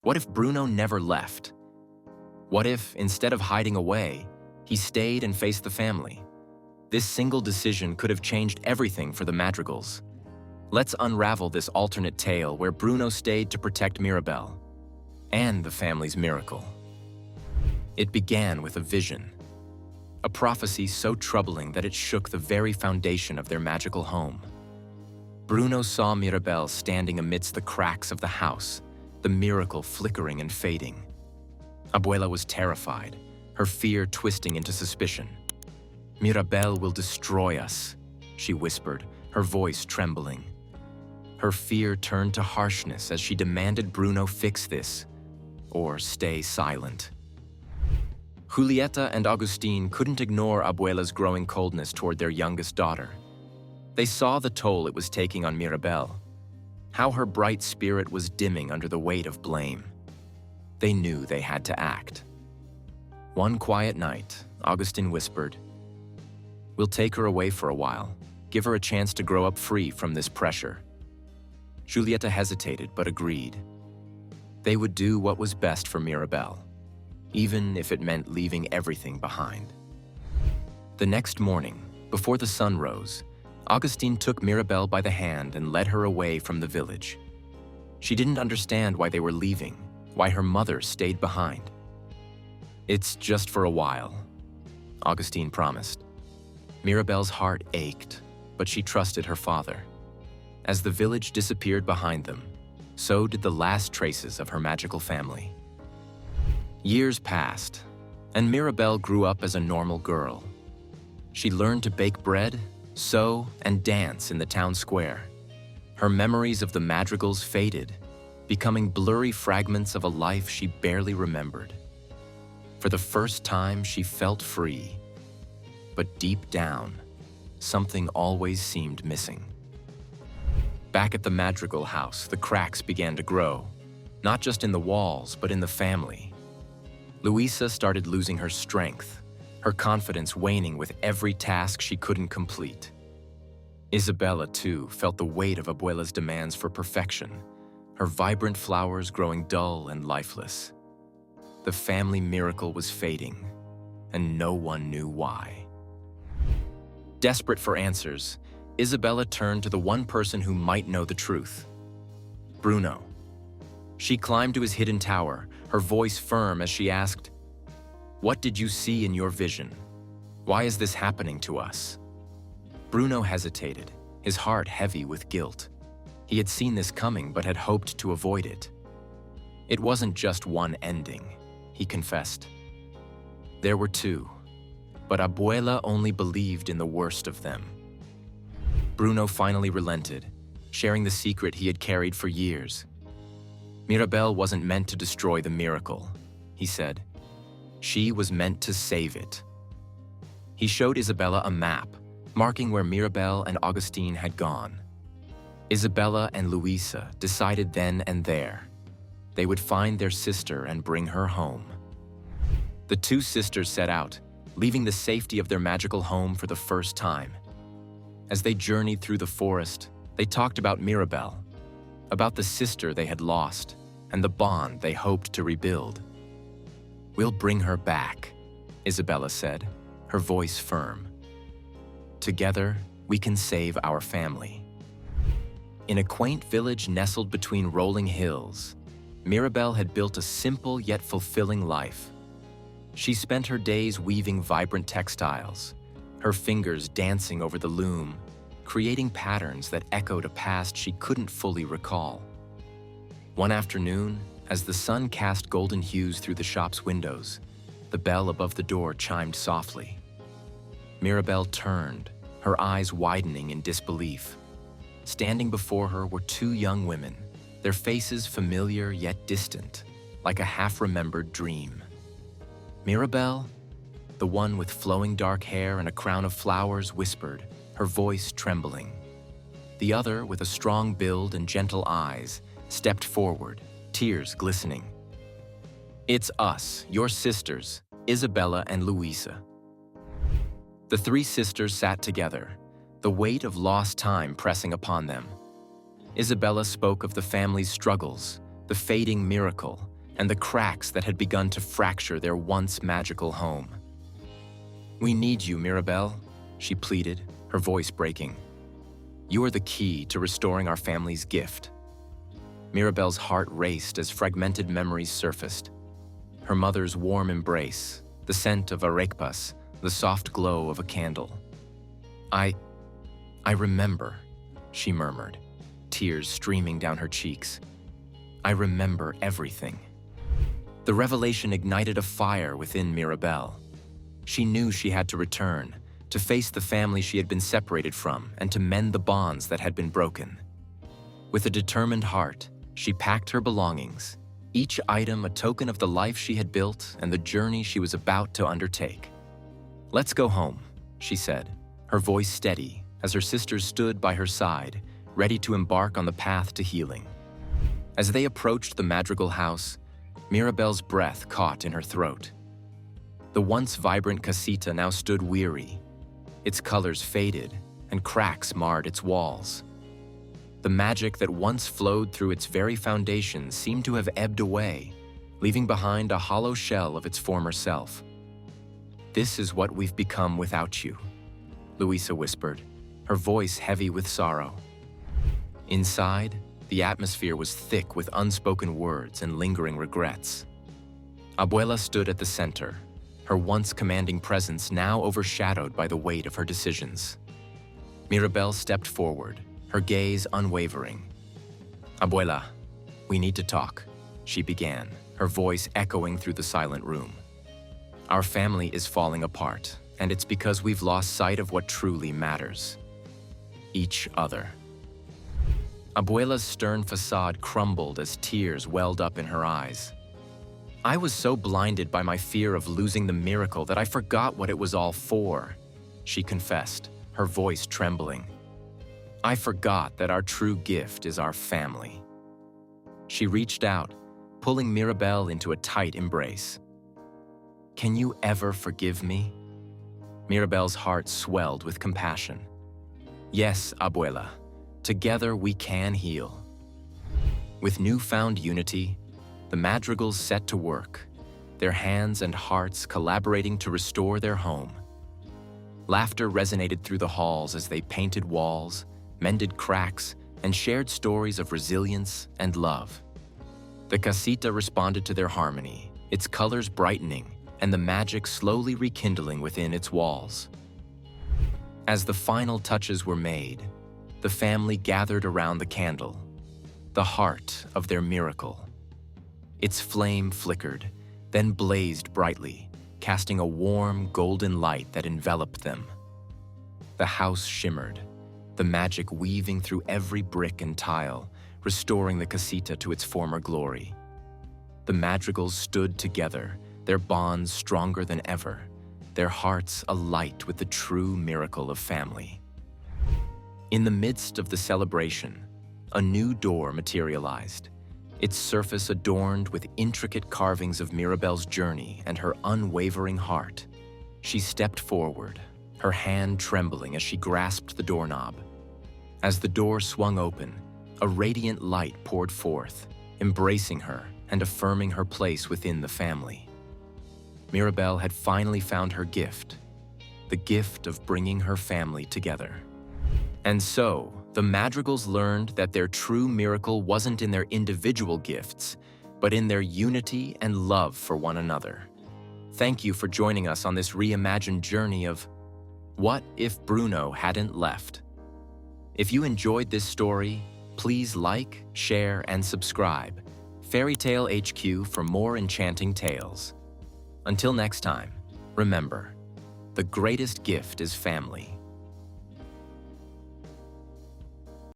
What if Bruno never left? What if, instead of hiding away, he stayed and faced the family? This single decision could have changed everything for the Madrigals. Let's unravel this alternate tale where Bruno stayed to protect Mirabel and the family's miracle. It began with a vision, a prophecy so troubling that it shook the very foundation of their magical home. Bruno saw Mirabel standing amidst the cracks of the house, the miracle flickering and fading. Abuela was terrified, her fear twisting into suspicion. "Mirabel will destroy us," she whispered, her voice trembling. Her fear turned to harshness as she demanded Bruno fix this, or stay silent. Julieta and Agustin couldn't ignore Abuela's growing coldness toward their youngest daughter. They saw the toll it was taking on Mirabel, how her bright spirit was dimming under the weight of blame. They knew they had to act. One quiet night, Agustin whispered, "We'll take her away for a while, give her a chance to grow up free from this pressure." Julieta hesitated but agreed. They would do what was best for Mirabel, even if it meant leaving everything behind. The next morning, before the sun rose, Agustin took Mirabel by the hand and led her away from the village. She didn't understand why they were leaving, why her mother stayed behind. "It's just for a while," Agustin promised. Mirabel's heart ached, but she trusted her father. As the village disappeared behind them, so did the last traces of her magical family. Years passed, and Mirabel grew up as a normal girl. She learned to bake bread, sew, and dance in the town square. Her memories of the Madrigals faded, becoming blurry fragments of a life she barely remembered. For the first time, she felt free. But deep down, something always seemed missing. Back at the Madrigal house, the cracks began to grow, not just in the walls, but in the family. Luisa started losing her strength, her confidence waning with every task she couldn't complete. Isabella, too, felt the weight of Abuela's demands for perfection, her vibrant flowers growing dull and lifeless. The family miracle was fading, and no one knew why. Desperate for answers, Isabella turned to the one person who might know the truth: Bruno. She climbed to his hidden tower, her voice firm as she asked, "What did you see in your vision? Why is this happening to us?" Bruno hesitated, his heart heavy with guilt. He had seen this coming but had hoped to avoid it. It wasn't just one ending, he confessed. There were two, but Abuela only believed in the worst of them. Bruno finally relented, sharing the secret he had carried for years. Mirabel wasn't meant to destroy the miracle, he said. She was meant to save it. He showed Isabella a map, marking where Mirabel and Agustin had gone. Isabella and Luisa decided then and there they would find their sister and bring her home. The two sisters set out, leaving the safety of their magical home for the first time. As they journeyed through the forest, they talked about Mirabel, about the sister they had lost, and the bond they hoped to rebuild. "We'll bring her back," Isabella said, her voice firm. "Together, we can save our family." In a quaint village nestled between rolling hills, Mirabel had built a simple yet fulfilling life. She spent her days weaving vibrant textiles, her fingers dancing over the loom, creating patterns that echoed a past she couldn't fully recall. One afternoon, as the sun cast golden hues through the shop's windows, the bell above the door chimed softly. Mirabel turned, her eyes widening in disbelief. Standing before her were two young women, their faces familiar yet distant, like a half-remembered dream. Mirabel, the one with flowing dark hair and a crown of flowers, whispered, her voice trembling. The other, with a strong build and gentle eyes, stepped forward, tears glistening. "It's us, your sisters, Isabella and Luisa." The three sisters sat together, the weight of lost time pressing upon them. Isabella spoke of the family's struggles, the fading miracle, and the cracks that had begun to fracture their once magical home. "We need you, Mirabelle," she pleaded, her voice breaking. "You are the key to restoring our family's gift." Mirabelle's heart raced as fragmented memories surfaced. Her mother's warm embrace, the scent of arequipas, the soft glow of a candle. I remember," she murmured, tears streaming down her cheeks. "I remember everything." The revelation ignited a fire within Mirabelle. She knew she had to return, to face the family she had been separated from, and to mend the bonds that had been broken. With a determined heart, she packed her belongings, each item a token of the life she had built and the journey she was about to undertake. "Let's go home," she said, her voice steady as her sisters stood by her side, ready to embark on the path to healing. As they approached the madrigal house, Mirabelle's breath caught in her throat. The once vibrant casita now stood weary. Its colors faded, and cracks marred its walls. The magic that once flowed through its very foundation seemed to have ebbed away, leaving behind a hollow shell of its former self. "This is what we've become without you," Louisa whispered, her voice heavy with sorrow. Inside, the atmosphere was thick with unspoken words and lingering regrets. Abuela stood at the center, her once commanding presence now overshadowed by the weight of her decisions. Mirabelle stepped forward, her gaze unwavering. "Abuela, we need to talk," she began, her voice echoing through the silent room. "Our family is falling apart, and it's because we've lost sight of what truly matters. Each other." Abuela's stern facade crumbled as tears welled up in her eyes. "I was so blinded by my fear of losing the miracle that I forgot what it was all for," she confessed, her voice trembling. "I forgot that our true gift is our family." She reached out, pulling Mirabelle into a tight embrace. "Can you ever forgive me?" Mirabelle's heart swelled with compassion. "Yes, Abuela. Together we can heal." With newfound unity, the madrigals set to work, their hands and hearts collaborating to restore their home. Laughter resonated through the halls as they painted walls, mended cracks, and shared stories of resilience and love. The casita responded to their harmony, its colors brightening and the magic slowly rekindling within its walls. As the final touches were made, the family gathered around the candle, the heart of their miracle. Its flame flickered, then blazed brightly, casting a warm, golden light that enveloped them. The house shimmered, the magic weaving through every brick and tile, restoring the casita to its former glory. The madrigals stood together, their bonds stronger than ever, their hearts alight with the true miracle of family. In the midst of the celebration, a new door materialized, its surface adorned with intricate carvings of Mirabelle's journey and her unwavering heart. She stepped forward, her hand trembling as she grasped the doorknob. As the door swung open, a radiant light poured forth, embracing her and affirming her place within the family. Mirabelle had finally found her gift, the gift of bringing her family together. And so, the madrigals learned that their true miracle wasn't in their individual gifts, but in their unity and love for one another. Thank you for joining us on this reimagined journey of What If Bruno Hadn't Left? If you enjoyed this story, please like, share, and subscribe. Fairy Tale HQ for more enchanting tales. Until next time, remember, the greatest gift is family.